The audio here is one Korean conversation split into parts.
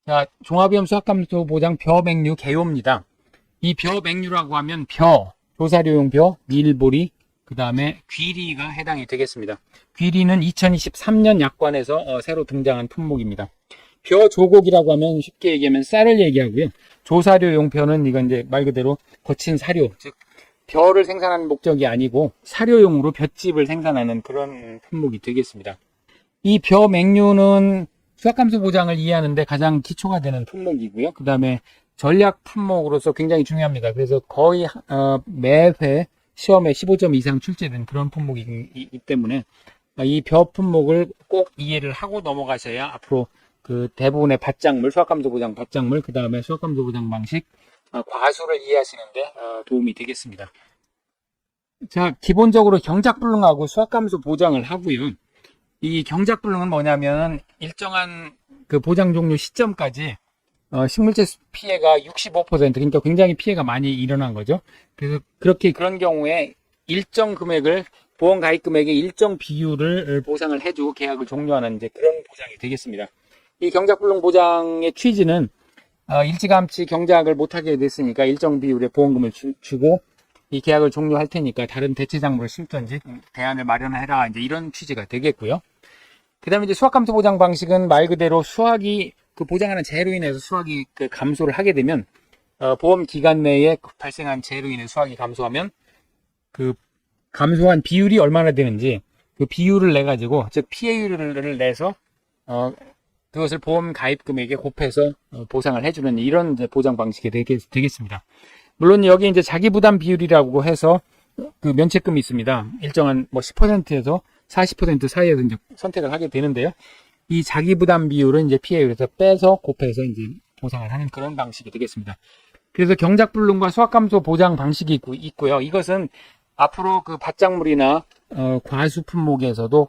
자, 종합위험 수확감소 보장 벼, 맹류, 개요입니다. 이 벼, 맹류라고 하면 벼, 조사료용 벼, 밀보리, 그 다음에 귀리가 해당이 되겠습니다. 귀리는 2023년 약관에서 새로 등장한 품목입니다. 벼 조곡이라고 하면 쉽게 얘기하면 쌀을 얘기하고요. 조사료용 벼는 이건 이제 말 그대로 거친 사료, 즉 벼를 생산하는 목적이 아니고 사료용으로 볏짚을 생산하는 그런 품목이 되겠습니다. 이 벼, 맹류는 수확감소 보장을 이해하는데 가장 기초가 되는 품목이고요. 그 다음에 전략 품목으로서 굉장히 중요합니다. 그래서 거의 매회 시험에 15점 이상 출제된 그런 품목이기 때문에 이 벼 품목을 꼭 이해를 하고 넘어가셔야 앞으로 그 대부분의 밭작물, 수확감소 보장 밭작물, 그 다음에 수확감소 보장 방식, 과수를 이해하시는데 도움이 되겠습니다. 자, 기본적으로 경작불능하고 수확감소 보장을 하고요. 이 경작불능은 뭐냐면 일정한 그 보장 종료 시점까지 식물체 피해가 65% 그러니까 굉장히 피해가 많이 일어난 거죠. 그래서 그런 경우에 일정 금액을 보험 가입 금액의 일정 비율을 보상을 해주고 계약을 종료하는 이제 그런 보장이 되겠습니다. 이 경작불능 보장의 취지는 일찌감치 경작을 못하게 됐으니까 일정 비율의 보험금을 주고 이 계약을 종료할 테니까 다른 대체 작물을 심든지 대안을 마련해라, 이제 이런 취지가 되겠고요. 그 다음에 이제 수확감소 보장 방식은 말 그대로 수확이 그 보장하는 재해로 인해서 수확이 그 감소를 하게 되면 보험 기간 내에 발생한 재해로 인해 수확이 감소하면 그 감소한 비율이 얼마나 되는지 그 비율을 내 가지고, 즉 피해율을 내서 그것을 보험 가입 금액에 곱해서 보상을 해주는 이런 이제 보장 방식이 되겠습니다. 물론 여기 이제 자기 부담 비율이라고 해서 그 면책금이 있습니다. 일정한 뭐 10%에서 40% 사이에서 이제 선택을 하게 되는데요. 이 자기 부담 비율은 이제 피해율에서 빼서 곱해서 이제 보상을 하는 그런 방식이 되겠습니다. 그래서 경작불능과 수확감소 보장 방식이 있고요. 이것은 앞으로 그 밭작물이나 과수 품목에서도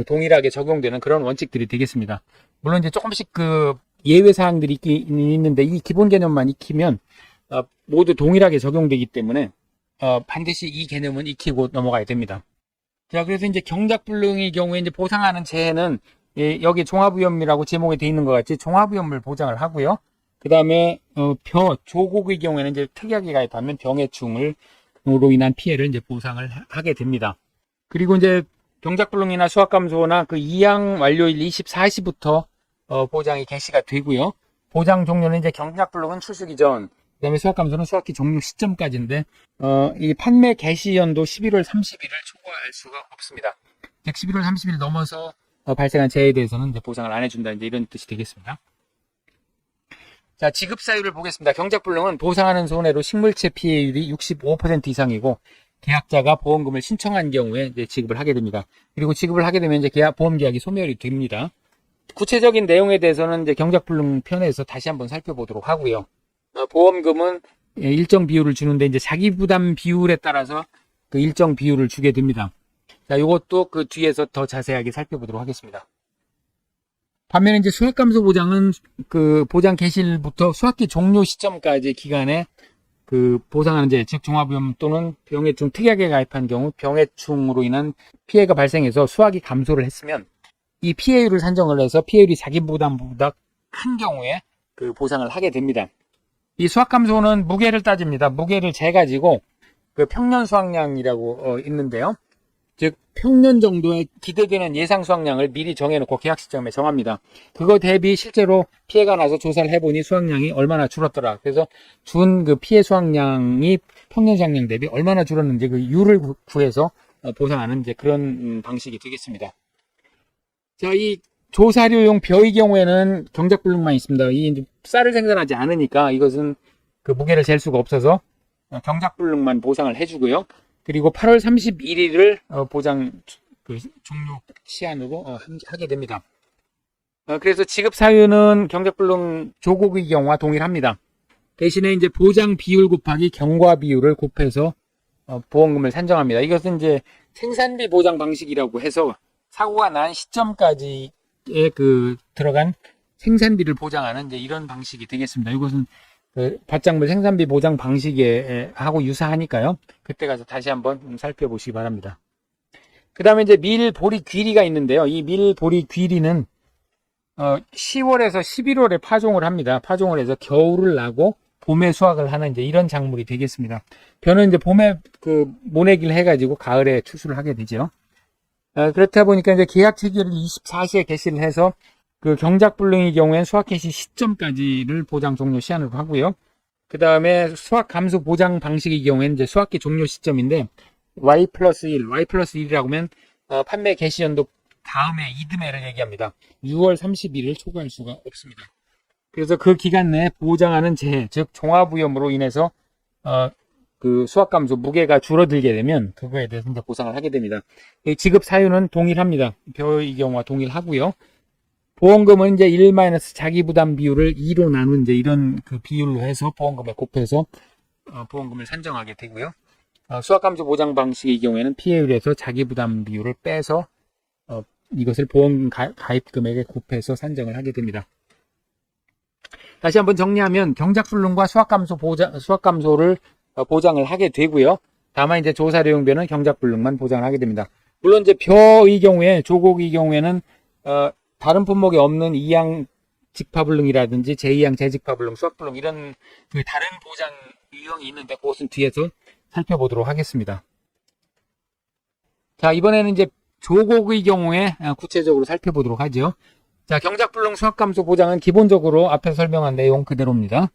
동일하게 적용되는 그런 원칙들이 되겠습니다. 물론 이제 조금씩 그 예외 사항들이 있는데 이 기본 개념만 익히면 모두 동일하게 적용되기 때문에 반드시 이 개념은 익히고 넘어가야 됩니다. 자, 그래서 이제 경작불능의 경우에 이제 보상하는 재해는 여기 종합위험이라고 제목에 되어 있는 것 같이 종합위험을 보장을 하고요. 그 다음에 벼 조곡의 경우에는 이제 특약에 가입하면 병해충으로 인한 피해를 이제 보상을 하게 됩니다. 그리고 이제 경작불능이나 수확감소나 그 이양 완료일 24시부터 보장이 개시가 되고요. 보장 종료는 이제 경작불능은 출수기 전, 그 다음에 수확감소는 수확기 종료 시점까지인데 이 판매 개시 연도 11월 30일을 초과할 수가 없습니다. 즉 11월 30일 넘어서 발생한 재해에 대해서는 이제 보상을 안 해준다, 이제 이런 뜻이 되겠습니다. 자, 지급 사유를 보겠습니다. 경작불능은 보상하는 손해로 식물체 피해율이 65% 이상이고 계약자가 보험금을 신청한 경우에 이제 지급을 하게 됩니다. 그리고 지급을 하게 되면 이제 보험 계약이 소멸이 됩니다. 구체적인 내용에 대해서는 이제 경작불능 편에서 다시 한번 살펴보도록 하고요. 보험금은 일정 비율을 주는데 이제 자기 부담 비율에 따라서 그 일정 비율을 주게 됩니다. 자, 이것도 그 뒤에서 더 자세하게 살펴보도록 하겠습니다. 반면에 이제 수확감소 보장은 그 보장 개시일부터 수확기 종료 시점까지 기간에 그 보상하는 재, 즉 종합위험 또는 병해충 특약에 가입한 경우 병해충으로 인한 피해가 발생해서 수확이 감소를 했으면 이 피해율을 산정을 해서 피해율이 자기 부담보다 큰 경우에 그 보상을 하게 됩니다. 이 수확감소는 무게를 따집니다. 무게를 재가지고 그 평년 수확량이라고 있는데요. 즉 평년 정도의 기대되는 예상 수확량을 미리 정해놓고 계약 시점에 정합니다. 그거 대비 실제로 피해가 나서 조사를 해보니 수확량이 얼마나 줄었더라. 그래서 준 그 피해 수확량이 평년 수확량 대비 얼마나 줄었는지 그 율을 구해서 보상하는 이제 그런 방식이 되겠습니다. 자, 이 조사료용 벼의 경우에는 경작불능만 있습니다. 이 쌀을 생산하지 않으니까 이것은 그 무게를 잴 수가 없어서 경작불능만 보상을 해주고요. 그리고 8월 31일을 보장 그 종료 시한으로 하게 됩니다. 그래서 지급 사유는 경작불능 조곡의 경우와 동일합니다. 대신에 이제 보장 비율 곱하기 경과 비율을 곱해서 보험금을 산정합니다. 이것은 이제 생산비 보장 방식이라고 해서 사고가 난 시점까지의 그 들어간 생산비를 보장하는 이제 이런 방식이 되겠습니다. 이것은 그 밭작물 생산비 보장 방식에 하고 유사하니까요. 그때 가서 다시 한번 살펴보시기 바랍니다. 그 다음에 이제 밀, 보리, 귀리가 있는데요. 이 밀, 보리, 귀리는 10월에서 11월에 파종을 합니다. 파종을 해서 겨울을 나고 봄에 수확을 하는 이제 이런 작물이 되겠습니다. 벼는 이제 봄에 그 모내기를 해가지고 가을에 추수를 하게 되죠. 그렇다 보니까 이제 계약 체결일 24시에 개시를 해서 그 경작불능의 경우에는 수확 개시 시점까지를 보장 종료 시한으로 하고요. 그 다음에 수확 감소 보장 방식의 경우에는 이제 수확기 종료 시점인데 Y 플러스 1이라고 하면 판매 개시 연도 다음에 이듬해를 얘기합니다. 6월 31일 초과할 수가 없습니다. 그래서 그 기간 내에 보장하는 재해, 즉 종합오염으로 인해서 그 수확 감소 무게가 줄어들게 되면 그거에 대해서 이제 보상을 하게 됩니다. 지급 사유는 동일합니다. 벼의 경우와 동일하고요. 보험금은 이제 1 자기 부담 비율을 2로 나눈 이제 이런 그 비율로 해서 보험금에 곱해서 보험금을 산정하게 되고요. 수확 감소 보장 방식의 경우에는 피해율에서 자기 부담 비율을 빼서 이것을 보험 가입 금액에 곱해서 산정을 하게 됩니다. 다시 한번 정리하면 경작불능과 수확 감소를 보장을 하게 되고요. 다만 이제 조사료용벼는 경작불능만 보장을 하게 됩니다. 물론 이제 벼의 경우에 조곡의 경우에는 다른 품목에 없는 이양 직파불능이라든지 제2양 재직파불능, 수확불능 이런 그 다른 보장 유형이 있는데 그것은 뒤에서 살펴보도록 하겠습니다. 자, 이번에는 이제 조곡의 경우에 구체적으로 살펴보도록 하죠. 자, 경작불능 수확감소 보장은 기본적으로 앞에서 설명한 내용 그대로입니다.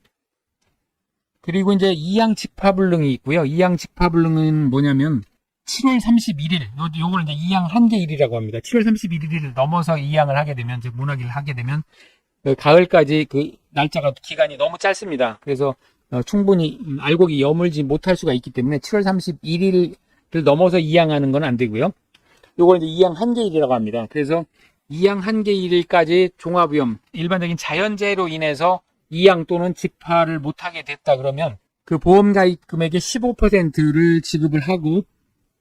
그리고 이제 이양 직파불능이 있고요. 이양 직파불능은 뭐냐면 7월 31일, 요걸 이제 이양 한계일이라고 합니다. 7월 31일을 넘어서 이양을 하게 되면, 즉 모나기를 하게 되면 그 가을까지 그 날짜가 기간이 너무 짧습니다. 그래서 충분히 알곡이 여물지 못할 수가 있기 때문에 7월 31일을 넘어서 이양하는 건 안 되고요. 요걸 이제 이양 한계일이라고 합니다. 그래서 이양 한계일까지 종합위험, 일반적인 자연재해로 인해서 이양 또는 직파를 못하게 됐다 그러면 그 보험가입 금액의 15%를 지급을 하고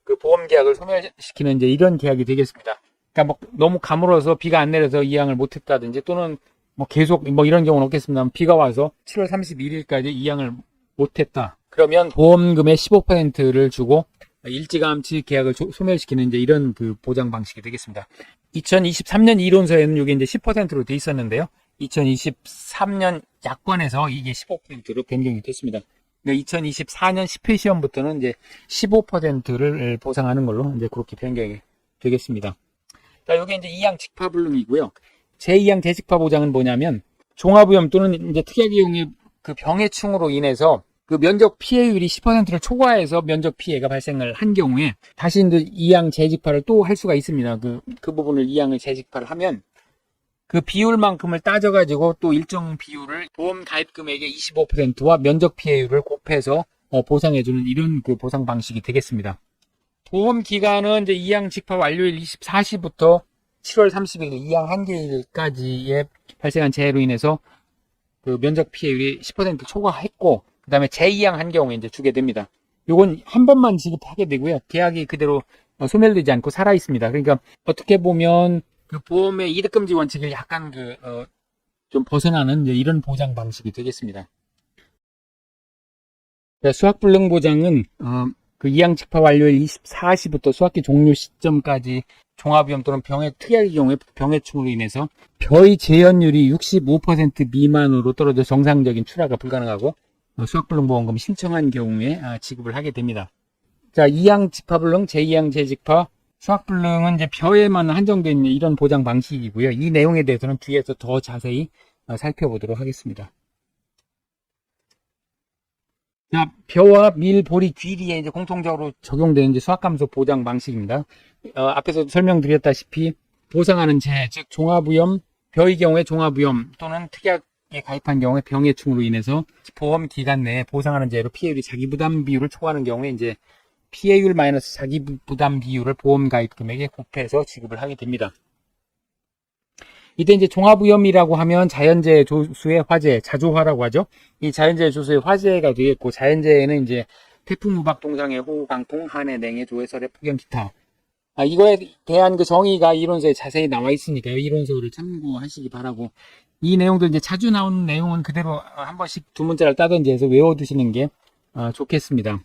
그 보험계약을 소멸시키는 이제 이런 계약이 되겠습니다. 그러니까 뭐 너무 가물어서 비가 안 내려서 이양을 못했다든지 또는 뭐 계속 뭐 이런 경우는 없겠습니다만 비가 와서 7월 31일까지 이양을 못했다. 그러면 보험금의 15%를 주고 일찌감치 계약을 소멸시키는 이제 이런 그 보장 방식이 되겠습니다. 2023년 이론서에는 이게 이제 10%로 돼 있었는데요. 2023년 약관에서 이게 15%로 변경이 됐습니다. 2024년 10회 시험부터는 이제 15%를 보상하는 걸로 이제 그렇게 변경이 되겠습니다. 자, 여기 이제 이양 직파불능이고요. 제2양 재직파 보장은 뭐냐면 종합위험 또는 이제 특약이용의 그 병해충으로 인해서 그 면적 피해율이 10%를 초과해서 면적 피해가 발생을 한 경우에 다시 이제 2양 재직파를 또 할 수가 있습니다. 그 부분을 2양을 재직파를 하면 그 비율만큼을 따져가지고 또 일정 비율을 보험 가입 금액의 25%와 면적 피해율을 곱해서 보상해주는 이런 그 보상 방식이 되겠습니다. 보험 기간은 이제 2양 직파 완료일 24시부터 7월 30일 2양 한계일까지의 발생한 재해로 인해서 그 면적 피해율이 10% 초과했고 그 다음에 제2양 한 경우에 이제 주게 됩니다. 요건 한 번만 지급하게 되고요. 계약이 그대로 소멸되지 않고 살아 있습니다. 그러니까 어떻게 보면 그 보험의 이득금지 원칙을 약간 좀 벗어나는 이제 이런 보장 방식이 되겠습니다. 수확불능 보장은 그 이양 직파 완료일 24시부터 수확기 종료 시점까지 종합위험 또는 병해 특약의 경우에 병해충으로 인해서 벼의 재현율이 65% 미만으로 떨어져 정상적인 출하가 불가능하고 수확불능 보험금 신청한 경우에 지급을 하게 됩니다. 자, 2양 직파불능, 제2양 재직파, 수확불능은 이제 벼에만 한정된 이런 보장 방식이고요. 이 내용에 대해서는 뒤에서 더 자세히 살펴보도록 하겠습니다. 자, 벼와 밀, 보리, 귀리에 이제 공통적으로 적용되는 이제 수확감소 보장 방식입니다. 앞에서 설명드렸다시피 보상하는 재해, 즉 종합위험, 벼의 경우에 종합위험 또는 특약에 가입한 경우에 병해충으로 인해서 보험 기간 내에 보상하는 재해로 피해율이 자기 부담 비율을 초과하는 경우에 이제 피해율 마이너스 자기 부담 비율을 보험 가입 금액에 곱해서 지급을 하게 됩니다. 이때 이제 종합위험이라고 하면 자연재해 조수의 화재, 자조화라고 하죠. 이 자연재해 조수의 화재가 되겠고, 자연재해는 이제 태풍, 우박, 동상해, 호우, 강풍, 한해, 냉해, 조해, 설해, 폭염, 기타. 이거에 대한 그 정의가 이론서에 자세히 나와 있으니까요. 이론서를 참고하시기 바라고. 이 내용도 이제 자주 나오는 내용은 그대로 한 번씩 두 문자를 따든지 해서 외워두시는 게 좋겠습니다.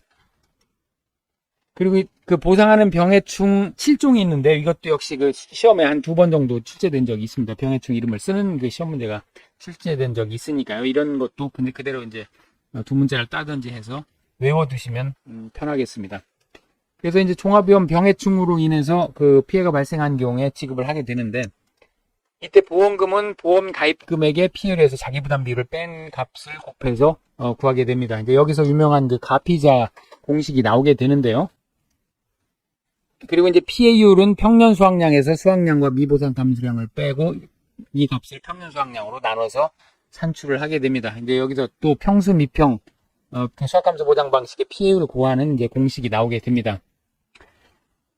그리고 그 보상하는 병해충 7종이 있는데 이것도 역시 그 시험에 한 2번 정도 출제된 적이 있습니다. 병해충 이름을 쓰는 그 시험 문제가 출제된 적이 있으니까요. 이런 것도 근데 그대로 이제 두 문제를 따든지 해서 외워두시면 편하겠습니다. 그래서 이제 종합위험 병해충으로 인해서 그 피해가 발생한 경우에 지급을 하게 되는데, 이때 보험금은 보험 가입 금액의 피해를 해서 자기 부담 비율을 뺀 값을 곱해서 구하게 됩니다. 이제 여기서 유명한 그 가피자 공식이 나오게 되는데요. 그리고 이제 피해율은 평년 수확량에서 수확량과 미보상 감수량을 빼고 이 값을 평년 수확량으로 나눠서 산출을 하게 됩니다. 이제 여기서 또 평수 미평 수확감소 보장 방식의 피해율을 구하는 이제 공식이 나오게 됩니다.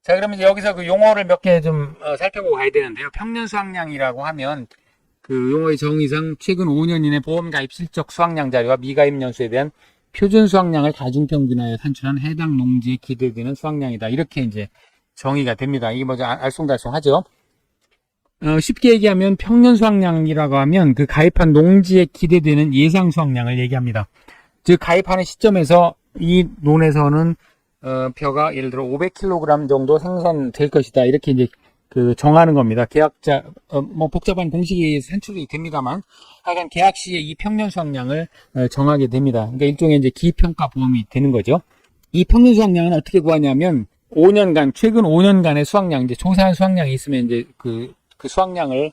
자, 그러면 이제 여기서 그 용어를 몇 개 좀 살펴보고 가야 되는데요. 평년 수확량이라고 하면 그 용어의 정의상 최근 5년 이내 보험 가입 실적 수확량 자료와 미가입 연수에 대한 표준 수확량을 가중평균하여 산출한 해당 농지에 기대되는 수확량이다. 이렇게 이제 정의가 됩니다. 이게 뭐죠? 알쏭달쏭하죠. 쉽게 얘기하면 평년 수확량이라고 하면 그 가입한 농지에 기대되는 예상 수확량을 얘기합니다. 즉 가입하는 시점에서 이 논에서는 벼가 예를 들어 500kg 정도 생산될 것이다. 이렇게 이제 그 정하는 겁니다. 계약자 뭐 복잡한 공식이 산출이 됩니다만 하여간 계약 시에 이 평년 수확량을 정하게 됩니다. 그러니까 일종의 이제 기평가 보험이 되는 거죠. 이 평년 수확량은 어떻게 구하냐면 5년간 최근 5년간의 수확량, 이제 조사한 수확량이 있으면 이제 그 수확량을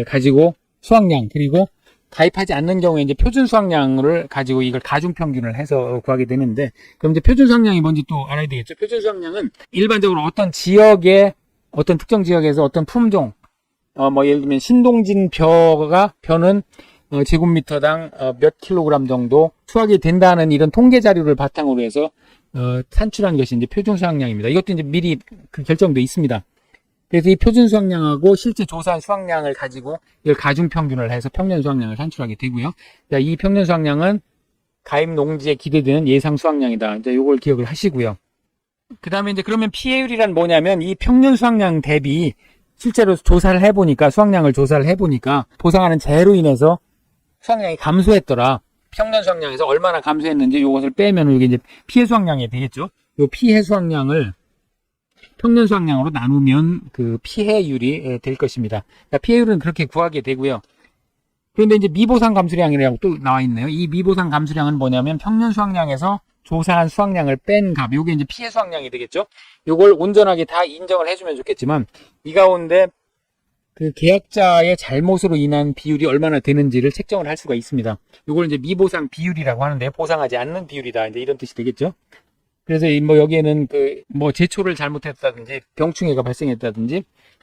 가지고 수확량, 그리고 가입하지 않는 경우에 이제 표준 수확량을 가지고 이걸 가중평균을 해서 구하게 되는데, 그럼 이제 표준 수확량이 뭔지 또 알아야 되겠죠. 표준 수확량은 일반적으로 어떤 지역의 어떤 특정 지역에서 어떤 품종, 뭐 예를 들면 신동진 벼는 제곱미터당 몇 킬로그램 정도 수확이 된다는 이런 통계 자료를 바탕으로 해서 산출한 것이 이제 표준 수확량입니다. 이것도 이제 미리 그 결정돼 있습니다. 그래서 이 표준 수확량하고 실제 조사한 수확량을 가지고 이걸 가중평균을 해서 평년 수확량을 산출하게 되고요. 자, 이 평년 수확량은 가입 농지에 기대되는 예상 수확량이다. 이제 요걸 기억을 하시고요. 그 다음에 이제 그러면 피해율이란 뭐냐면 이 평년 수확량 대비 실제로 조사를 해보니까 수확량을 조사를 해보니까 보상하는 재해로 인해서 수확량이 감소했더라. 평년 수확량에서 얼마나 감소했는지 이것을 빼면 이게 이제 피해 수확량이 되겠죠. 이 피해 수확량을 평년 수확량으로 나누면 그 피해율이 될 것입니다. 그러니까 피해율은 그렇게 구하게 되고요. 그런데 이제 미보상 감수량이라고 또 나와 있네요. 이 미보상 감수량은 뭐냐면 평년 수확량에서 조사한 수확량을 뺀 값, 요게 이제 피해 수확량이 되겠죠. 요걸 온전하게 다 인정을 해주면 좋겠지만 이 가운데 그 계약자의 잘못으로 인한 비율이 얼마나 되는지를 책정을 할 수가 있습니다. 요걸 이제 미보상 비율이라고 하는데 보상하지 않는 비율이다. 이제 이런 뜻이 되겠죠. 그래서 뭐 여기에는 그 뭐 제초를 잘못했다든지 병충해가 발생했다든지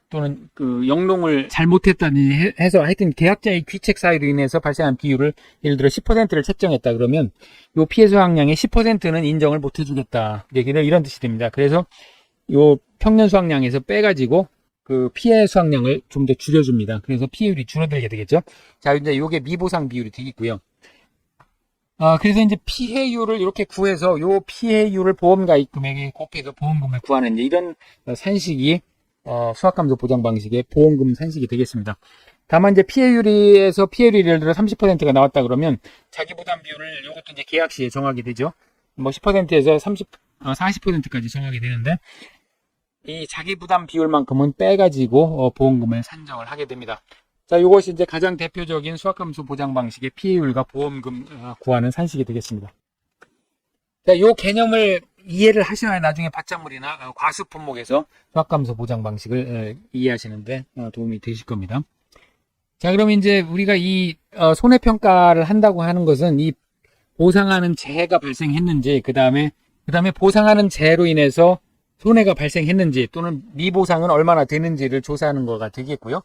또는 그 영농을 잘못했다든지 해서 하여튼 계약자의 귀책 사유로 인해서 발생한 비율을 예를 들어 10%를 책정했다 그러면 요 피해 수확량의 10%는 인정을 못 해주겠다. 이런 뜻이 됩니다. 그래서 요 평년 수확량에서 빼가지고 그 피해 수확량을 좀 더 줄여줍니다. 그래서 피해율이 줄어들게 되겠죠. 자, 이제 요게 미보상 비율이 되겠고요. 그래서 이제 피해율을 이렇게 구해서 요 피해율을 보험가입 금액에 곱해서 보험금을 구하는 이런 산식이 수확감소 보장 방식의 보험금 산식이 되겠습니다. 다만 이제 피해율에서 피해율이 예를 들어 30%가 나왔다 그러면 자기 부담 비율을 요것도 이제 계약 시에 정하게 되죠. 뭐 10%에서 40%까지 정하게 되는데 이 자기 부담 비율만큼은 빼가지고 보험금을 산정을 하게 됩니다. 자, 이것이 이제 가장 대표적인 수확감소 보장 방식의 피해율과 보험금 구하는 산식이 되겠습니다. 자, 이 개념을 이해를 하셔야 나중에 밭작물이나 과수 품목에서 수확감소 보장 방식을 이해하시는데 도움이 되실 겁니다. 자, 그럼 이제 우리가 이 손해평가를 한다고 하는 것은 이 보상하는 재해가 발생했는지, 그 다음에 보상하는 재해로 인해서 손해가 발생했는지 또는 미보상은 얼마나 되는지를 조사하는 거가 되겠고요.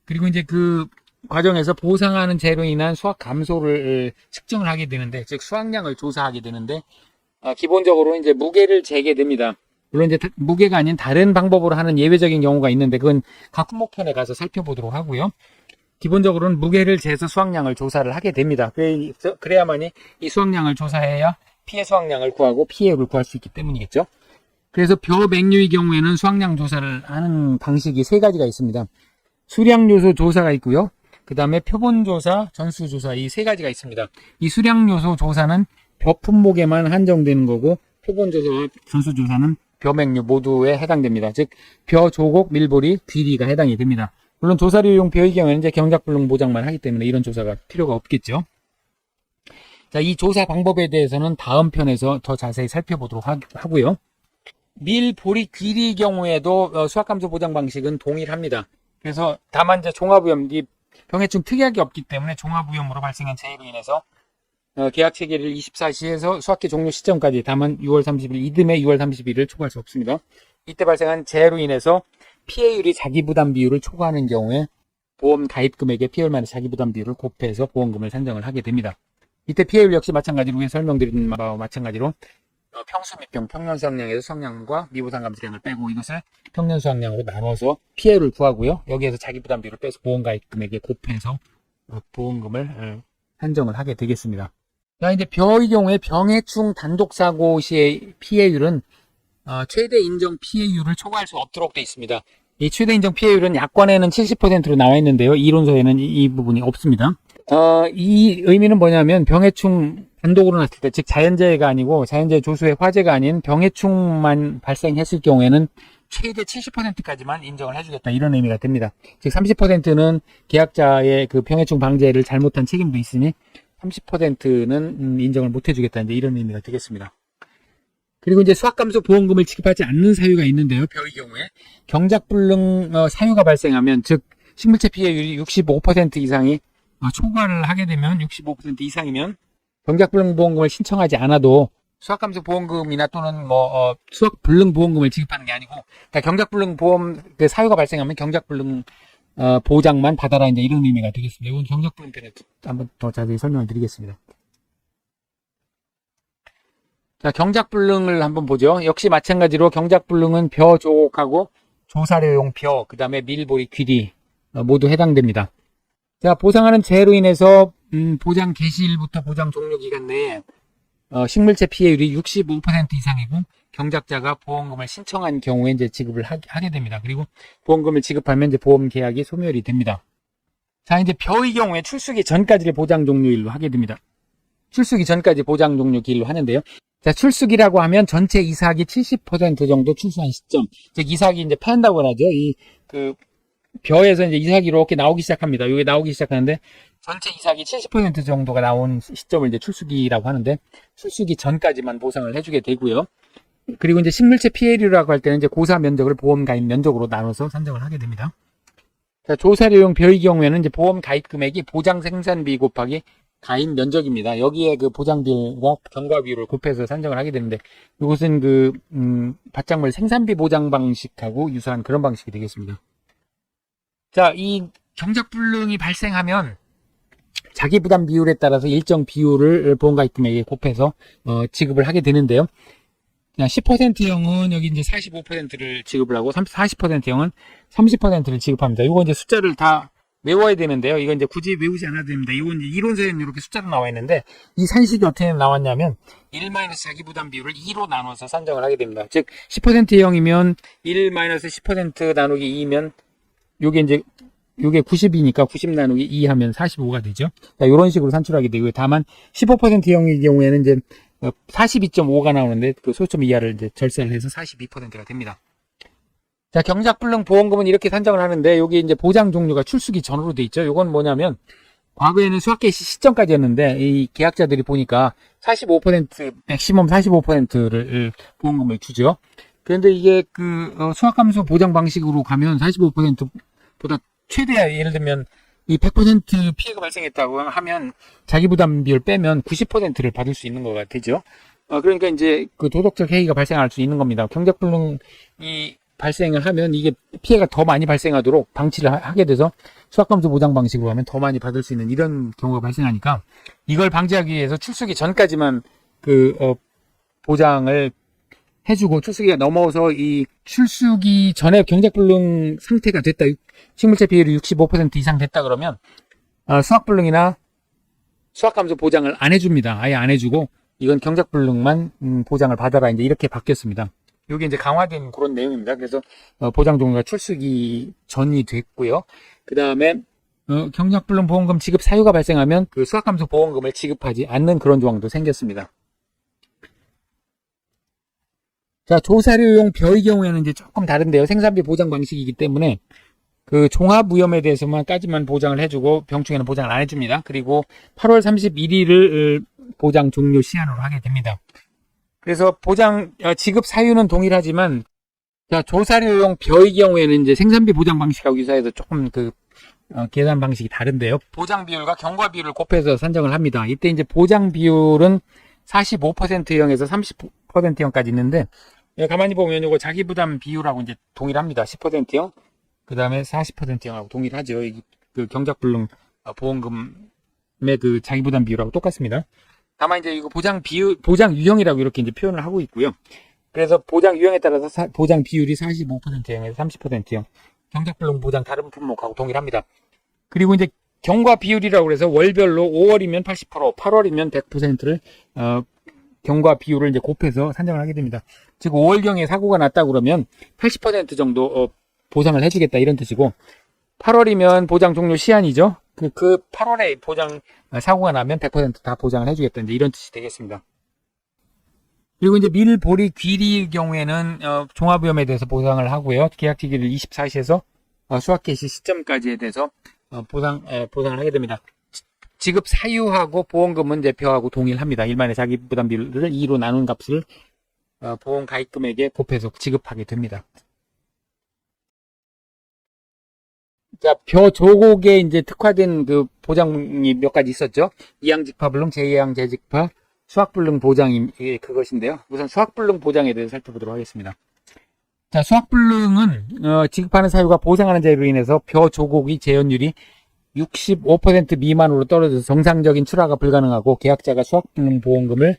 그리고 이제 그 과정에서 보상하는 재해로 인한 수확 감소를 측정을 하게 되는데, 즉 수확량을 조사하게 되는데, 기본적으로 이제 무게를 재게 됩니다. 물론 이제 무게가 아닌 다른 방법으로 하는 예외적인 경우가 있는데 그건 각 품목편에 가서 살펴보도록 하고요. 기본적으로는 무게를 재서 수확량을 조사를 하게 됩니다. 그래야만이 이 수확량을 조사해야 피해 수확량을 구하고 피해율을 구할 수 있기 때문이겠죠. 그래서 벼 맹류의 경우에는 수확량 조사를 하는 방식이 세 가지가 있습니다. 수량 요소 조사가 있고요. 그 다음에 표본 조사, 전수 조사 이 세 가지가 있습니다. 이 수량 요소 조사는 벼 품목에만 한정되는 거고 표본 조사와 전수 조사는 벼맥류 모두에 해당됩니다. 즉, 벼, 조곡, 밀보리, 귀리가 해당이 됩니다. 물론 조사료용 벼의 경우에는 이제 경작불능 보장만 하기 때문에 이런 조사가 필요가 없겠죠. 자, 이 조사 방법에 대해서는 다음 편에서 더 자세히 살펴보도록 하고요. 밀, 보리, 귀리 경우에도 수확감소 보장 방식은 동일합니다. 그래서 다만 이제 종합오염, 이 병해충 특이하게 없기 때문에 종합오염으로 발생한 재해로 인해서 계약 체결일 24시에서 수확기 종료 시점까지 다만 6월 30일, 이듬해 6월 30일을 초과할 수 없습니다. 이때 발생한 재해로 인해서 피해율이 자기부담 비율을 초과하는 경우에 보험 가입 금액의 피해율만의 자기부담 비율을 곱해서 보험금을 산정을 하게 됩니다. 이때 피해율 역시 마찬가지로 위에 설명드린 바와 마찬가지로 평수 및 평년 수확량에서 수확량과 미부담 감소량을 빼고 이것을 평년 수확량으로 나눠서 피해율을 구하고요. 여기에서 자기부담 비율을 빼서 보험 가입 금액에 곱해서 보험금을 산정을 하게 되겠습니다. 자, 이제 벼의 경우에 병해충 단독 사고 시의 피해율은 최대 인정 피해율을 초과할 수 없도록 되어 있습니다. 이 최대 인정 피해율은 약관에는 70%로 나와 있는데요. 이론서에는 이 부분이 없습니다. 이 의미는 뭐냐면 병해충 단독으로 났을 때, 즉 자연재해가 아니고 자연재해 조수의 화재가 아닌 병해충만 발생했을 경우에는 최대 70%까지만 인정을 해주겠다, 이런 의미가 됩니다. 즉 30%는 계약자의 그 병해충 방제를 잘못한 책임도 있으니 30%는 인정을 못 해주겠다, 이제 이런 의미가 되겠습니다. 그리고 이제 수확감소 보험금을 지급하지 않는 사유가 있는데요. 벼의 경우에 경작불능 사유가 발생하면, 즉 식물체 피해율이 65% 이상이 초과를 하게 되면, 65% 이상이면 경작불능 보험금을 신청하지 않아도 수확감소 보험금이나 또는 수확불능 보험금을 지급하는 게 아니고, 그러니까 경작불능 보험 그 사유가 발생하면 경작불능 보장만 받아라, 이제 이런 의미가 되겠습니다. 이건 경작불능 편에 한번 더 자세히 설명을 드리겠습니다. 자, 경작불능을 한번 보죠. 역시 마찬가지로 경작불능은 벼, 조곡하고 조사료용 벼, 그 다음에 밀보리, 귀리 모두 해당됩니다. 자, 보상하는 재해로 인해서 보장 개시일부터 보장 종료 기간 내에 식물체 피해율이 65% 이상이고 경작자가 보험금을 신청한 경우에 이제 지급을 하게 됩니다. 그리고 보험금을 지급하면 이제 보험 계약이 소멸이 됩니다. 자, 이제 벼의 경우에 출수기 전까지를 보장 종료일로 하게 됩니다. 출수기 전까지 보장 종료 기일로 하는데요. 자, 출수기라고 하면 전체 이삭이 70% 정도 출수한 시점, 즉 이삭이 이제 패한다고 하죠. 벼에서 이제 이삭이 이렇게 나오기 시작합니다. 이게 나오기 시작하는데 전체 이삭이 70% 정도가 나온 시점을 이제 출수기라고 하는데, 출수기 전까지만 보상을 해주게 되고요. 그리고 이제 식물체 피해류라고 할 때는 이제 고사 면적을 보험 가입 면적으로 나눠서 산정을 하게 됩니다. 자, 조사료용 벼의 경우에는 이제 보험 가입 금액이 보장 생산비 곱하기 가입 면적입니다. 여기에 그 보장비율과 경과비율을 곱해서 산정을 하게 되는데, 이것은 밭작물 생산비 보장 방식하고 유사한 그런 방식이 되겠습니다. 자, 이 경작불능이 발생하면 자기부담 비율에 따라서 일정 비율을 보험가입 금액에 곱해서 지급을 하게 되는데요. 10%형은 여기 이제 45%를 지급을 하고 40%형은 30%를 지급합니다. 이거 이제 숫자를 다 외워야 되는데요. 이거 이제 굳이 외우지 않아도 됩니다. 이건 이제 이론서에는 이렇게 숫자로 나와 있는데, 이 산식이 어떻게 나왔냐면 1- 자기부담 비율을 2로 나눠서 산정을 하게 됩니다. 즉 10%형이면 1-10% 나누기 2면 요게 90이니까 90 나누기 2 하면 45가 되죠. 자, 이런 식으로 산출하게 되고요. 다만 15%형의 경우에는 이제 42.5가 나오는데 그 소점 이하를 이제 절세를 해서 42%가 됩니다. 자, 경작불능 보험금은 이렇게 산정을 하는데, 여기 이제 보장 종류가 출수기 전으로 돼 있죠. 이건 뭐냐면 과거에는 수확 개시 시점까지였는데 이 계약자들이 보니까 45%, 맥시멈 45%를 보험금을 주죠. 그런데 이게 수확감소 보장 방식으로 가면 45%보다 최대야, 예를 들면 이 100% 피해가 발생했다고 하면 자기부담 비율 빼면 90%를 받을 수 있는 거가 되죠. 그러니까 이제 그 도덕적 해이가 발생할 수 있는 겁니다. 경작불능이 발생을 하면 이게 피해가 더 많이 발생하도록 방치를 하게 돼서 수확감소 보장 방식으로 하면 더 많이 받을 수 있는 이런 경우가 발생하니까, 이걸 방지하기 위해서 출수기 전까지만 보장을 해주고, 출수기가 넘어서 이 출수기 전에 경작불능 상태가 됐다, 식물체 피해율이 65% 이상 됐다 그러면 수확불능이나 수확감소 보장을 안 해줍니다. 아예 안 해주고 이건 경작불능만 보장을 받아라, 이제 이렇게 바뀌었습니다. 이게 이제 강화된 그런 내용입니다. 그래서 보장 종류가 출수기 전이 됐고요. 그 다음에 경작불능 보험금 지급 사유가 발생하면 그 수확감소 보험금을 지급하지 않는 그런 조항도 생겼습니다. 자, 조사료용 벼의 경우에는 이제 조금 다른데요. 생산비 보장 방식이기 때문에 그 종합위험에 대해서만까지만 보장을 해주고 병충해는 보장을 안 해줍니다. 그리고 8월 31일을 보장 종료 시한으로 하게 됩니다. 그래서 보장 지급 사유는 동일하지만 자, 조사료용 벼의 경우에는 이제 생산비 보장 방식하고 유사해서 조금 계산 방식이 다른데요. 보장 비율과 경과 비율을 곱해서 산정을 합니다. 이때 이제 보장 비율은 45%형에서 30%형까지 있는데 가만히 보면 이거 자기 부담 비율하고 이제 동일합니다. 10%형. 그다음에 40%형하고 동일하죠. 그 경작불능 보험금의 그 자기 부담 비율하고 똑같습니다. 다만 이제 이거 보장 유형이라고 이렇게 이제 표현을 하고 있고요. 그래서 보장 유형에 따라서 보장 비율이 45%형에서 30%형. 경작불능 보장 다른 품목하고 동일합니다. 그리고 이제 경과 비율이라고 해서 월별로 5월이면 80%, 8월이면 100%를 경과 비율을 이제 곱해서 산정을 하게 됩니다. 즉 5월경에 사고가 났다 그러면 80% 정도 보상을 해주겠다 이런 뜻이고 8월이면 보장 종료 시한이죠. 그 8월에 보장 사고가 나면 100% 다 보장을 해주겠다 이제 이런 뜻이 되겠습니다. 그리고 이제 밀, 보리, 귀리 경우에는 종합위험에 대해서 보상을 하고요. 계약기기를 24시에서 수확 개시 시점까지에 대해서 보상을 하게 됩니다. 지급 사유하고 보험금은 대표하고 동일합니다. 일반의 자기 부담 비율을 2로 나눈 값을 보험 가입금액에 곱해서 지급하게 됩니다. 자, 벼 조곡에 이제 특화된 그 보장이 몇 가지 있었죠. 이항직파불능, 제이항제직파, 수확불능 보장이 그것인데요. 우선 수확불능 보장에 대해서 살펴보도록 하겠습니다. 자, 수확불능은 지급하는 사유가 보상하는 자유로 인해서 벼 조곡이 재현율이 65% 미만으로 떨어져서 정상적인 출하가 불가능하고 계약자가 수확불능 보험금을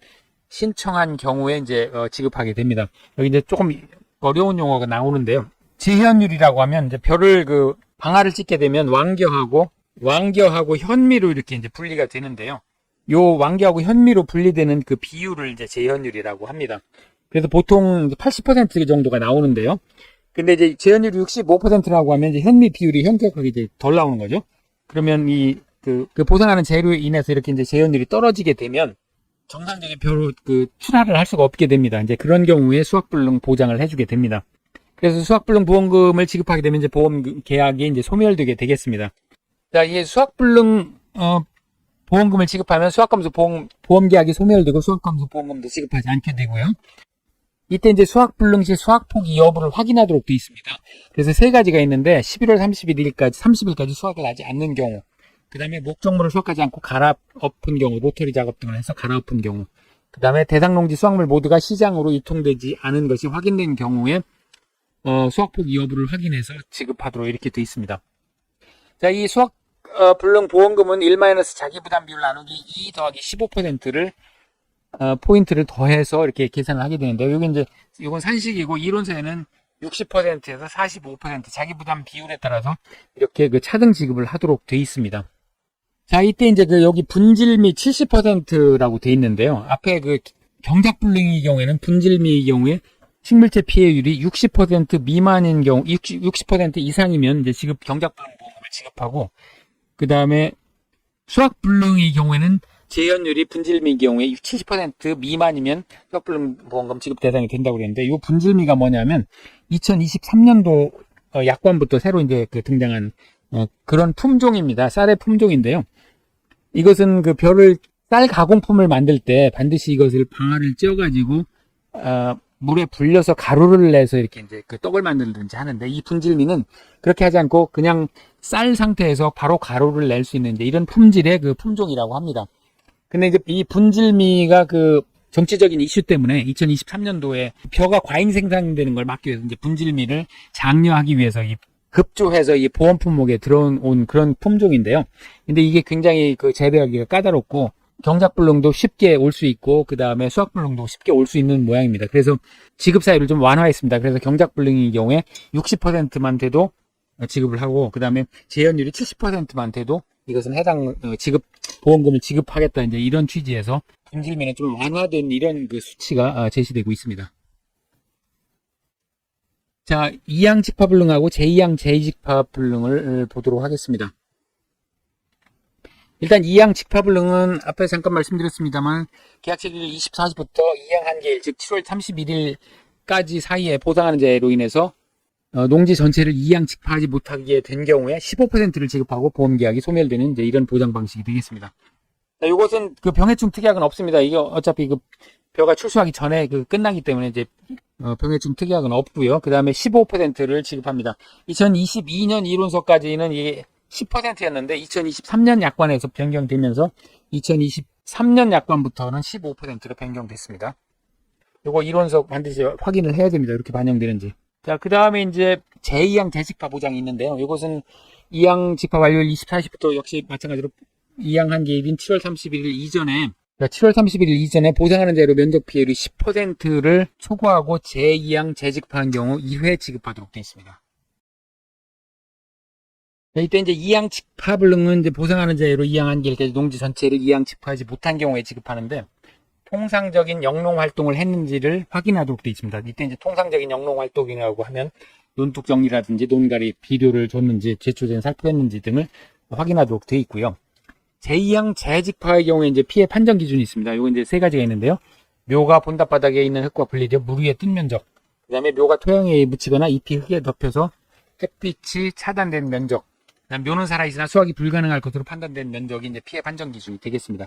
신청한 경우에 이제 지급하게 됩니다. 여기 이제 조금 어려운 용어가 나오는데요. 재현율이라고 하면 이제 벼를 방아를 찍게 되면 완겨하고 현미로 이렇게 이제 분리가 되는데요. 요 완겨하고 현미로 분리되는 그 비율을 이제 재현율이라고 합니다. 그래서 보통 80% 정도가 나오는데요. 근데 이제 재현율이 65%라고 하면 이제 현미 비율이 현격하게 이제 덜 나오는 거죠. 그러면 그 보상하는 재료에 인해서 이렇게 이제 재현율이 떨어지게 되면 정상적인 벼로 출하를 할 수가 없게 됩니다. 이제 그런 경우에 수확불능 보장을 해주게 됩니다. 그래서 수확불능 보험금을 지급하게 되면 이제 보험 계약이 이제 소멸되게 되겠습니다. 자, 이 수확불능 보험금을 지급하면 수확감소 보험 계약이 소멸되고 수확감소 보험금도 지급하지 않게 되고요. 이때 이제 수확불능 시 수확 포기 여부를 확인하도록 되어 있습니다. 그래서 세 가지가 있는데 11월 30일까지 수확을 하지 않는 경우, 그 다음에 목적물을 수확하지 않고 갈아엎은 경우, 로터리 작업 등을 해서 갈아엎은 경우, 그 다음에 대상농지 수확물 모두가 시장으로 유통되지 않은 것이 확인된 경우에 수확 포기 여부를 확인해서 지급하도록 이렇게 되어 있습니다. 자, 이 수확불능 보험금은 1 자기 부담 비율 나누기 2 더하기 15%를 포인트를 더해서 이렇게 계산을 하게 되는데, 여기 이제 이건 산식이고 이론서에는 60%에서 45% 자기 부담 비율에 따라서 이렇게 차등 지급을 하도록 되어 있습니다. 자, 이때 이제 여기 분질미 70%라고 되어 있는데요. 앞에 경작불능의 경우에는 분질미의 경우에 식물체 피해율이 60% 미만인 경우, 60% 이상이면 이제 경작불능 보험금을 지급하고, 그 다음에 수확불능의 경우에는 재현율이 분질미의 경우에 70% 미만이면 수확불능 보험금 지급 대상이 된다고 그랬는데, 이 분질미가 뭐냐면 2023년도 약관부터 새로 이제 등장한 그런 품종입니다. 쌀의 품종인데요. 이것은 벼를 쌀 가공품을 만들 때 반드시 이것을 방아를 찧어가지고 물에 불려서 가루를 내서 이렇게 이제 떡을 만들든지 하는데, 이 분질미는 그렇게 하지 않고 그냥 쌀 상태에서 바로 가루를 낼 수 있는 이런 품질의 품종이라고 합니다. 근데 이제 이 분질미가 정치적인 이슈 때문에 2023년도에 벼가 과잉 생산되는 걸 막기 위해서 이제 분질미를 장려하기 위해서 급조해서 이 보험 품목에 들어온 그런 품종인데요. 근데 이게 굉장히 재배하기가 까다롭고 경작불능도 쉽게 올 수 있고, 그 다음에 수확불능도 쉽게 올 수 있는 모양입니다. 그래서 지급 사유를 좀 완화했습니다. 그래서 경작불능의 경우에 60%만 돼도 지급을 하고, 그 다음에 재현율이 70%만 돼도 이것은 해당 보험금을 지급하겠다, 이제 이런 취지에서 분질미는 좀 완화된 이런 수치가 제시되고 있습니다. 자, 이항직파불능하고 제2항 제이직파불능을 보도록 하겠습니다. 일단 이항직파불능은 앞에 잠깐 말씀드렸습니다만 계약 체결일 24시부터 이항 한계일, 즉 7월 2년까지 사이에 보상하는 자로 인해서 농지 전체를 이양 직파하지 못하게 된 경우에 15%를 지급하고 보험계약이 소멸되는 이제 이런 보장 방식이 되겠습니다. 자, 이것은 그 병해충 특약은 없습니다. 이게 어차피 그 벼가 출수하기 전에 그 끝나기 때문에 이제 병해충 특약은 없고요. 그 다음에 15%를 지급합니다. 2022년 이론서까지는 이게 10%였는데 2023년 약관에서 변경되면서 2023년 약관부터는 15%로 변경됐습니다. 요거 이론서 반드시 확인을 해야 됩니다. 이렇게 반영되는지. 자, 그 다음에 이제 제2양 재직파 보장이 있는데요. 이것은 2양 직파 완료일 24시부터 역시 마찬가지로 2양 한기일인 7월 31일 이전에, 그러니까 7월 31일 이전에 보상하는 자료 면적 피해율이 10%를 초과하고 제2양 재직파한 경우 2회 지급하도록 되어 있습니다. 이때 이제 2양 직파불능은 이제 보상하는 자료로 2양 한기일까지 농지 전체를 2양 직파하지 못한 경우에 지급하는데, 통상적인 영농 활동을 했는지를 확인하도록 되어 있습니다. 이때 이제 통상적인 영농 활동이라고 하면 논둑 정리라든지 논가리 비료를 줬는지 제초제는 살포했는지 등을 확인하도록 되어 있고요. 제2양 재직파의 경우에 이제 피해 판정 기준이 있습니다. 이거 이제 세 가지가 있는데요. 묘가 본답 바닥에 있는 흙과 분리되어 물 위에 뜬 면적, 그 다음에 묘가 토양에 묻히거나 잎이 흙에 덮여서 햇빛이 차단된 면적, 그다음 묘는 살아있으나 수확이 불가능할 것으로 판단된 면적이 이제 피해 판정 기준이 되겠습니다.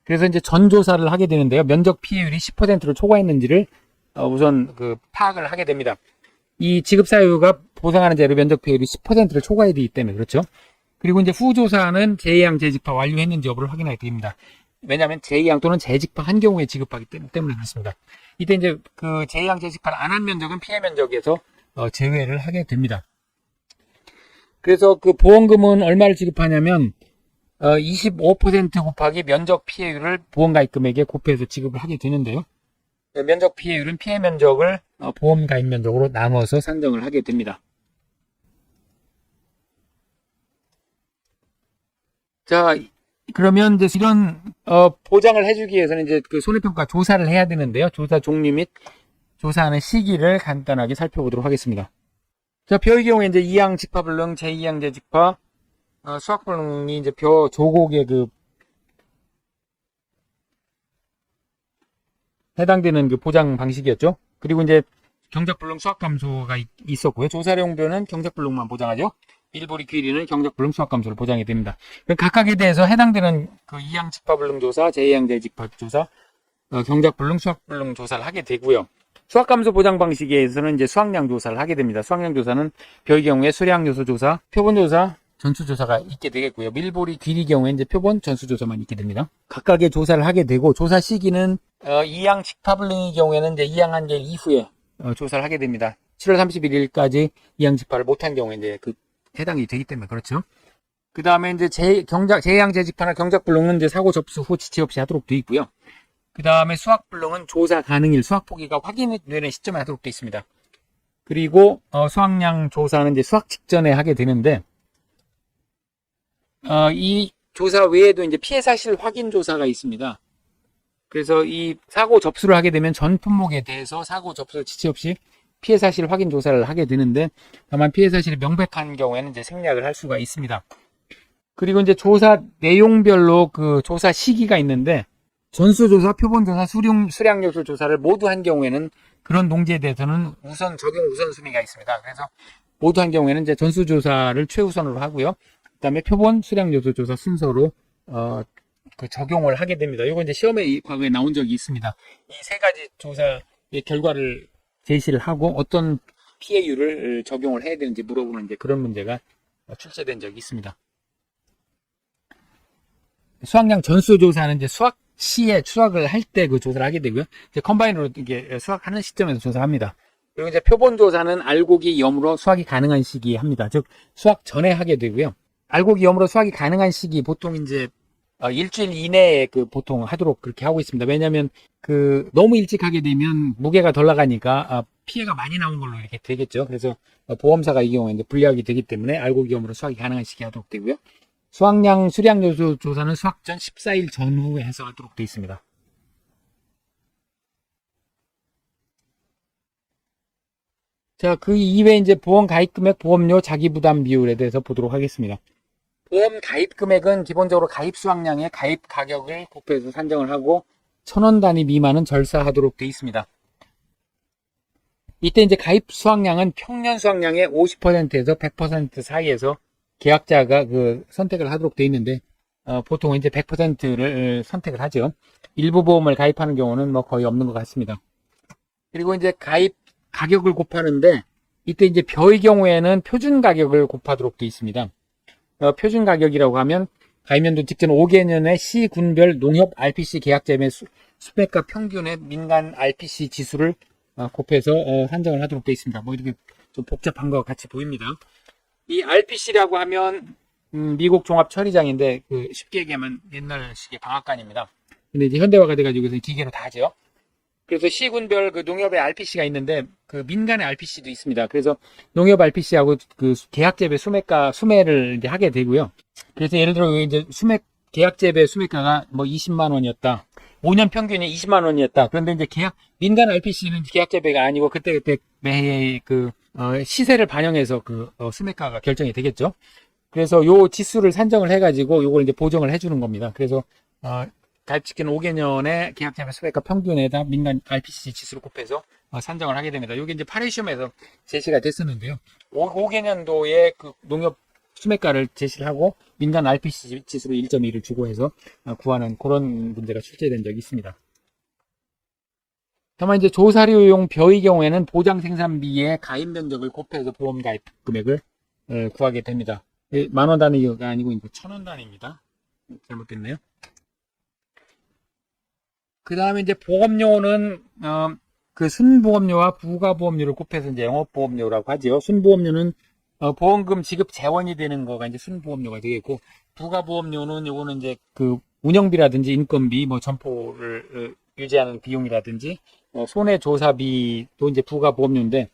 그래서 이제 전조사를 하게 되는데요. 면적 피해율이 10%를 초과했는지를 우선 그 파악을 하게 됩니다. 이 지급사유가 보상하는 자료 면적 피해율이 10%를 초과해야 되기 때문에 그렇죠. 그리고 이제 후조사는 제2양 재직파 완료했는지 여부를 확인하게 됩니다. 왜냐하면 제2양 또는 재직파 한 경우에 지급하기 때문에 그렇습니다. 이때 이제 그 제2양 재직파를 안 한 면적은 피해 면적에서 제외를 하게 됩니다. 그래서 그 보험금은 얼마를 지급하냐면 25% 곱하기 면적 피해율을 보험가입 금액에 곱해서 지급을 하게 되는데요. 면적 피해율은 피해 면적을 보험가입 면적으로 나눠서 산정을 하게 됩니다. 자, 그러면 이제 이런 보장을 해주기 위해서는 이제 그 손해평가 조사를 해야 되는데요. 조사 종류 및 조사하는 시기를 간단하게 살펴보도록 하겠습니다. 자, 벼의 경우에 이제 2양 직파불능, 제2양 재직파, 수확불능이 이제 벼 조곡에 그 해당되는 그 보장 방식이었죠. 그리고 이제 경작불능 수확감소가 있었고요. 조사용벼는 경작불능만 보장하죠. 밀보리 귀리는 경작불능 수확감소를 보장이 됩니다. 각각에 대해서 해당되는 그 2양 직파불능 조사, 제2양 재직파 조사, 경작불능 수확불능 조사를 하게 되고요. 수확감소 보장 방식에서는 이제 수확량 조사를 하게 됩니다. 수확량 조사는 벼의 경우에 수량 요소 조사, 표본 조사, 전수 조사가 있게 되겠고요. 밀보리 귀리 경우에 이제 표본 전수 조사만 있게 됩니다. 각각의 조사를 하게 되고 조사 시기는 2양 직파불능의 경우에는 이제 2양 한개 이후에 조사를 하게 됩니다. 7월 31일까지 2양 직파를 못한 경우에 이제 그 해당이 되기 때문에 그렇죠. 그 다음에 이제 제2양 재직파나 경작불능은 이제 사고 접수 후 지체 없이 하도록 되어 있고요. 그 다음에 수확불능은 조사 가능일 수확 포기가 확인되는 시점에 하도록 되어 있습니다. 그리고 수확량 조사는 이제 수확 직전에 하게 되는데 이 조사 외에도 이제 피해 사실 확인 조사가 있습니다. 그래서 이 사고 접수를 하게 되면 전 품목에 대해서 사고 접수 지체 없이 피해 사실 확인 조사를 하게 되는데 다만 피해 사실이 명백한 경우에는 이제 생략을 할 수가 있습니다. 그리고 이제 조사 내용별로 그 조사 시기가 있는데 전수조사, 표본조사, 수량요소 조사를 모두 한 경우에는 그런 농지에 대해서는 적용 우선순위가 있습니다. 그래서 모두 한 경우에는 이제 전수조사를 최우선으로 하고요. 그 다음에 표본, 수량요소 조사 순서로 그 적용을 하게 됩니다. 이거 이제 시험에 과거에 나온 적이 있습니다. 이 세 가지 조사의 결과를 제시를 하고 어떤 피해율을 적용을 해야 되는지 물어보는 이제 그런 문제가 출제된 적이 있습니다. 수확량 전수 조사는 이제 수확 시에 수확을 할 때 그 조사를 하게 되고요. 이제 컴바인으로 이게 수확하는 시점에서 조사합니다. 그리고 이제 표본 조사는 알곡이 염으로 수확이 가능한 시기에 합니다. 즉 수확 전에 하게 되고요. 알곡이 염으로 수확이 가능한 시기 보통 이제 일주일 이내에 그 보통 하도록 그렇게 하고 있습니다. 왜냐하면 그 너무 일찍 하게 되면 무게가 덜 나가니까 피해가 많이 나온 걸로 이렇게 되겠죠. 그래서 보험사가 이 경우에 이제 불리하게 되기 때문에 알곡이 염으로 수확이 가능한 시기에 하도록 되고요. 수확량, 수량 요소 조사는 수확 전 14일 전후에 해서 하도록 되어 있습니다. 자, 그 이외에 이제 보험 가입 금액, 보험료, 자기 부담 비율에 대해서 보도록 하겠습니다. 보험 가입 금액은 기본적으로 가입 수확량의 가입 가격을 곱해서 산정을 하고 1,000원 단위 미만은 절사하도록 되어 있습니다. 이때 이제 가입 수확량은 평년 수확량의 50%에서 100% 사이에서 계약자가 그 선택을 하도록 되어 있는데, 보통 이제 100%를 선택을 하죠. 일부 보험을 가입하는 경우는 뭐 거의 없는 것 같습니다. 그리고 이제 가입 가격을 곱하는데, 이때 이제 벼의 경우에는 표준 가격을 곱하도록 되어 있습니다. 표준 가격이라고 하면 가입연도 직전 5개년의 시군별 농협 RPC 계약자의 수매가 평균의 민간 RPC 지수를 곱해서 산정을 하도록 되어 있습니다. 뭐 이렇게 좀 복잡한 것 같이 보입니다. 이 RPC라고 하면 미국 종합 처리장인데 쉽게 얘기하면 옛날식의 방앗간입니다. 근데 이제 현대화가 돼가지고 기계로 다 하죠. 그래서 시군별 그 농협의 RPC가 있는데 그 민간의 RPC도 있습니다. 그래서 농협 RPC하고 그 계약재배 수매를 이제 하게 되고요. 그래서 예를 들어 이제 계약재배 수매가가 뭐 20만 원이었다. 5년 평균이 20만 원이었다. 그런데 이제 민간 RPC는 계약재배가 아니고 그때그때 매해 시세를 반영해서 수매가가 결정이 되겠죠. 그래서 요 지수를 산정을 해가지고 요걸 이제 보정을 해주는 겁니다. 그래서 가입 직전 5개년의 계약자의 수매가 평균에다 민간 RPC 지수를 곱해서 산정을 하게 됩니다. 이게 이제 8회 시험에서 제시가 됐었는데요. 5개년도에 그 농협 수매가를 제시를 하고 민간 RPC 지수로 1.2를 주고 해서 구하는 그런 문제가 출제된 적이 있습니다. 다만 이제 조사료용 벼의 경우에는 보장 생산비의 가입 면적을 곱해서 보험 가입 금액을 구하게 됩니다. 10,000원 단위가 아니고 1,000원 단위입니다. 잘못됐네요. 그 다음에 이제 보험료는 그 순보험료와 부가보험료를 곱해서 이제 영업보험료라고 하죠. 순보험료는 보험금 지급 재원이 되는 거가 이제 순보험료가 되겠고, 부가보험료는 요거는 이제 그 운영비라든지 인건비, 뭐 점포를 유지하는 비용이라든지 손해조사비도 이제 부가보험료인데,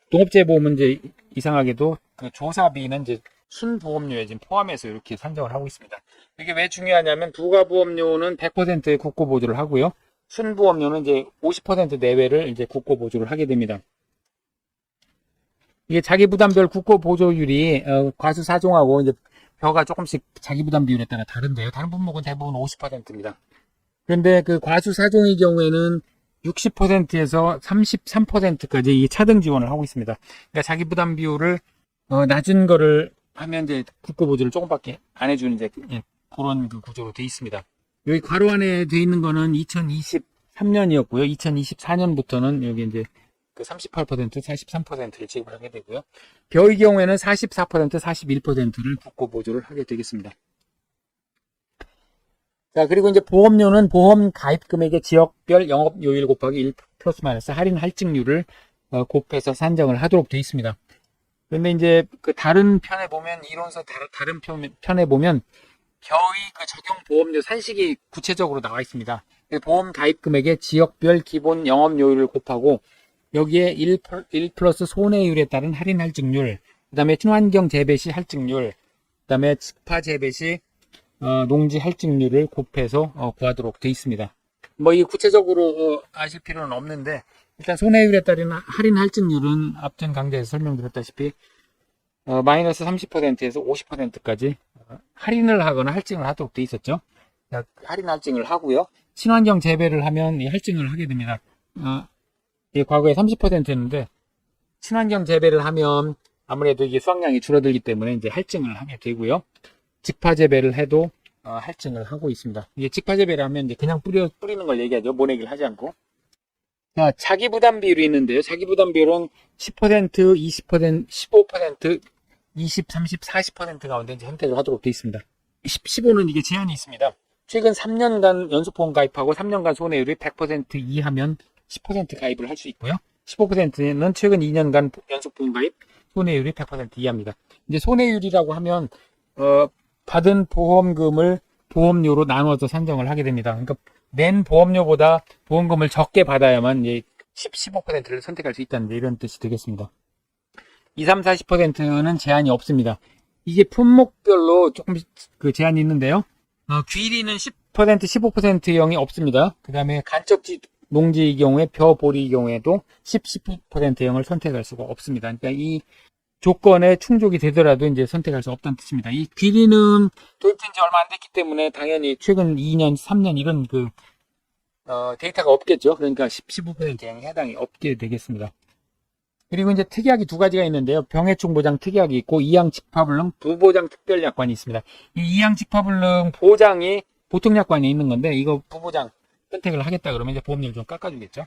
농업재보험은 이제 이상하게도 그 조사비는 이제 순보험료에 지금 포함해서 이렇게 산정을 하고 있습니다. 이게 왜 중요하냐면 부가보험료는 100%의 국고보조를 하고요. 순보험료는 이제 50% 내외를 이제 국고보조를 하게 됩니다. 이게 자기부담별 국고보조율이 과수사종하고 이제 벼가 조금씩 자기부담 비율에 따라 다른데요. 다른 품목은 대부분 50%입니다. 그런데 그 과수사종의 경우에는 60%에서 33%까지 이 차등 지원을 하고 있습니다. 그러니까 자기부담 비율을 낮은 거를 하면 이제 국고보조를 조금밖에 안 해주는 이제 그런 그 구조로 되어 있습니다. 여기 괄호 안에 되어 있는 거는 2023년이었고요. 2024년부터는 여기 이제 그 38%, 43%를 지급을 하게 되고요. 벼의 경우에는 44%, 41%를 국고보조를 하게 되겠습니다. 자, 그리고 이제 보험료는 보험 가입 금액의 지역별 영업요일 곱하기 1 플러스 마이너스 할인 할증률을 곱해서 산정을 하도록 되어 있습니다. 그런데 이제 그 다른 편에 보면, 이론서 다른 편에 보면 벼의 그 적용 보험료 산식이 구체적으로 나와 있습니다. 보험 가입 금액의 지역별 기본 영업요일을 곱하고 여기에 1 플러스 손해율에 따른 할인 할증률, 그 다음에 친환경 재배 시 할증률, 그 다음에 직파 재배 시 농지 할증률을 곱해서 구하도록 되어 있습니다. 뭐 이 구체적으로 아실 필요는 없는데, 일단 손해율에 따른 할인 할증률은 앞전 강좌에서 설명드렸다시피 마이너스 30%에서 50%까지 할인을 하거나 할증을 하도록 되어 있었죠. 할인 할증을 하고요. 친환경 재배를 하면 이 할증을 하게 됩니다. 과거에 30%였는데 친환경 재배를 하면 아무래도 이게 수확량이 줄어들기 때문에 이제 할증을 하게 되고요. 직파 재배를 해도 할증을 하고 있습니다. 이게 직파 재배를 하면 이제 그냥 뿌리는 걸 얘기하죠. 모내기를 하지 않고. 자, 자기 부담 비율이 있는데요. 자기 부담 비율은 10%, 20%, 15%, 20, 30, 40% 가운데 이제 선택을 하도록 되어 있습니다. 15는 이게 제한이 있습니다. 최근 3년간 연속보험 가입하고 3년간 손해율이 100% 이하면 10% 가입을 할 수 있고요. 15%는 최근 2년간 연속보험 가입, 손해율이 100% 이하입니다. 이제 손해율이라고 하면 받은 보험금을 보험료로 나눠서 산정을 하게 됩니다. 그러니까 낸 보험료보다 보험금을 적게 받아야만 이제 15%를 선택할 수 있다는 이런 뜻이 되겠습니다. 2, 3, 40%는 제한이 없습니다. 이게 품목별로 조금 그 제한이 있는데요. 귀리는 10%, 15%형이 없습니다. 그 다음에 간접 농지의 경우에 벼, 보리의 경우에도 10, 15%형을 선택할 수가 없습니다. 그러니까 이 조건에 충족이 되더라도 이제 선택할 수 없다는 뜻입니다. 이 귀리는 도입된 지 얼마 안 됐기 때문에 당연히 최근 2년, 3년 이런 그 데이터가 없겠죠. 그러니까 15% 계약에 해당이 없게 되겠습니다. 그리고 이제 특약이 두 가지가 있는데요. 병해충 보장 특약이 있고 이양 직파불능 부보장 특별약관이 있습니다. 이 이양 직파불능 보장이 보통 약관에 있는 건데 이거 부보장 선택을 하겠다 그러면 이제 보험료를 좀 깎아주겠죠.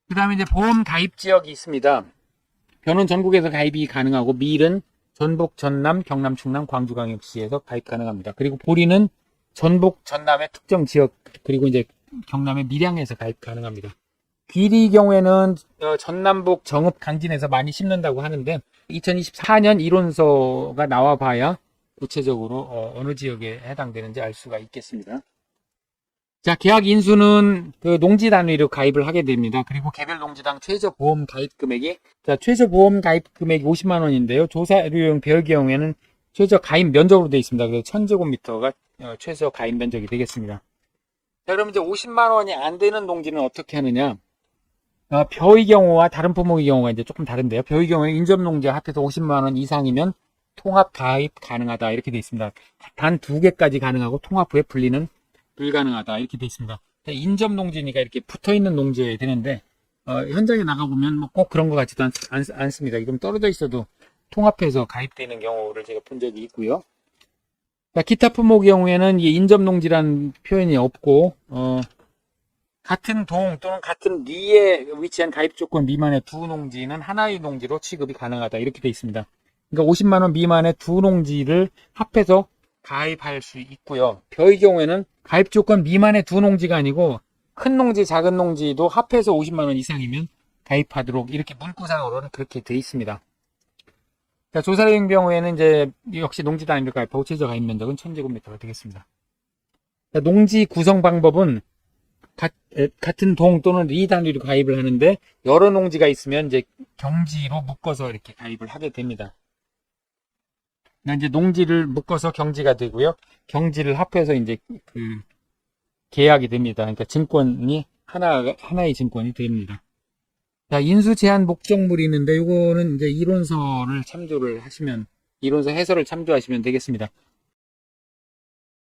그 다음에 이제 보험 가입 지역이 있습니다. 변은 전국에서 가입이 가능하고 밀은 전북, 전남, 경남, 충남, 광주광역시에서 가입 가능합니다. 그리고 보리는 전북, 전남의 특정 지역 그리고 이제 경남의 밀양에서 가입 가능합니다. 귀리 경우에는 전남북 정읍 강진에서 많이 심는다고 하는데 2024년 이론서가 나와봐야 구체적으로 어느 지역에 해당되는지 알 수가 있겠습니다. 자, 계약 인수는 그 농지 단위로 가입을 하게 됩니다. 그리고 개별 농지당 최저 보험 가입 금액이 최저 보험 가입 금액이 50만 원인데요. 조사료용 별 경우에는 최저 가입 면적으로 되어 있습니다. 그래서 1000제곱미터가 최저 가입 면적이 되겠습니다. 자, 그럼 이제 50만 원이 안 되는 농지는 어떻게 하느냐? 벼의 경우와 다른 품목의 경우가 이제 조금 다른데요. 벼의 경우에 인접농지와 합해서 50만 원 이상이면 통합 가입 가능하다 이렇게 되어 있습니다. 단 2개까지 가능하고 통합 후에 분리는 불가능하다 이렇게 되어 있습니다. 인접농지니까 이렇게 붙어있는 농지여야 되는데 현장에 나가보면 뭐 꼭 그런 것 같지도 않습니다. 좀 떨어져 있어도 통합해서 가입되는 경우를 제가 본 적이 있고요. 자, 기타 품목의 경우에는 이 인접농지라는 표현이 없고 같은 동 또는 같은 리에 위치한 가입 조건 미만의 두 농지는 하나의 농지로 취급이 가능하다 이렇게 되어 있습니다. 그러니까 50만 원 미만의 두 농지를 합해서 가입할 수 있고요. 벼의 경우에는 가입 조건 미만의 두 농지가 아니고 큰 농지, 작은 농지도 합해서 50만 원 이상이면 가입하도록 이렇게 문구상으로는 그렇게 되어 있습니다. 자, 조사료용 경우에는 이제 역시 농지 단위로 가입하고 최저 가입 면적은 1000제곱미터가 되겠습니다. 자, 농지 구성 방법은 같은 동 또는 리 단위로 가입을 하는데 여러 농지가 있으면 이제 경지로 묶어서 이렇게 가입을 하게 됩니다. 이제 농지를 묶어서 경지가 되고요. 경지를 합해서 이제 그 계약이 됩니다. 그러니까 증권이 하나의 증권이 됩니다. 자, 인수 제한 목적물이 있는데 이거는 이제 이론서 해설을 참조하시면 되겠습니다.